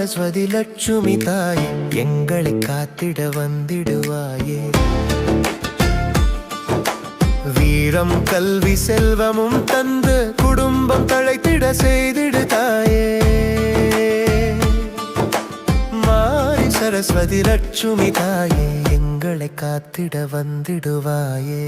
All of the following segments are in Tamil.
சரஸ்வதி லட்சுமி தாயே எங்களை காத்திட வந்திடுவாயே. வீரம் கல்வி செல்வமும் தந்து குடும்பம் தழைத்திட செய்திடு தாயே. மாரி சரஸ்வதி லட்சுமி தாயே எங்களை காத்திட வந்திடுவாயே.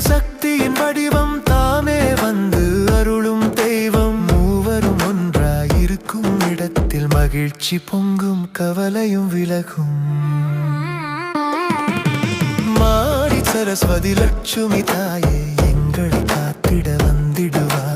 சக்தியின் வடிவம் தாமே வந்து அருளும் தெய்வம். மூவரும் ஒன்றாயிருக்கும் இடத்தில் மகிழ்ச்சி பொங்கும் கவலையும் விலகும். மாரி சரஸ்வதி லட்சுமி தாயே எங்களை காத்திட வந்திடுவாயே.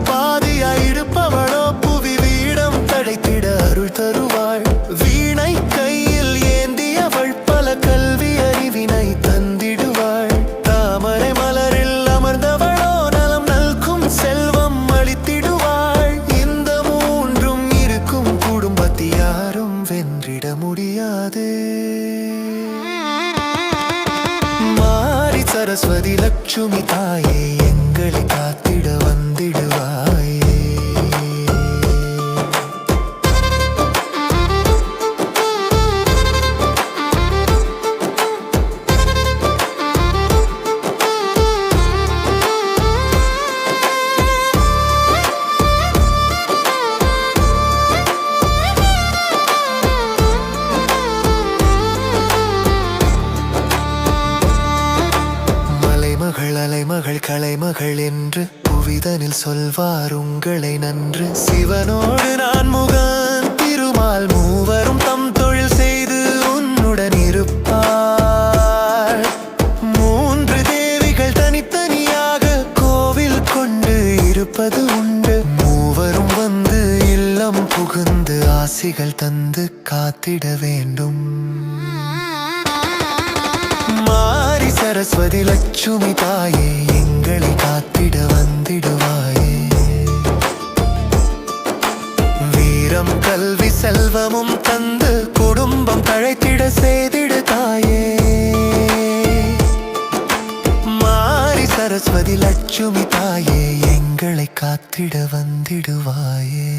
பாதியாயிருப்பவளோ புவி வீடம் தடைத்திட அருள் தருவாள். வீணை கையில் ஏந்தியவள் பல கல்வி அறிவினை தந்திடுவாள். தாமரை மலரில் அமர்ந்தவளோ நலம் நல்கும் செல்வம் அளித்திடுவாள். இந்த மூன்றும் இருக்கும் குடும்பத்தை யாரும் வென்றிட முடியாது. மாரி சரஸ்வதி லட்சுமி தாயே எங்களை காத்திட வந்திடுவாயே. அலைமகள் கலைமகள் என்று புவிதனில் சொல்வார் உங்களை நன்று. சிவனோடு நான் முகன் திருமால் மூவரும் தம் தொழில் செய்து உன்னுடன் இருப்பார். மூன்று தேவிகள் தனித்தனியாக கோவில் கொண்டு இருப்பது உண்டு. மூவரும் வந்து இல்லம் புகுந்து ஆசிகள் தந்து காத்திட வேண்டும். மாரி சரஸ்வதி லட்சுமி தாயே எங்களை காத்திட வந்திடுவாயே. வீரம் கல்வி செல்வமும் தந்து குடும்பம் தழைத்திட செய்திடு தாயே. மாரி சரஸ்வதி லட்சுமி தாயே எங்களை காத்திட வந்திடுவாயே.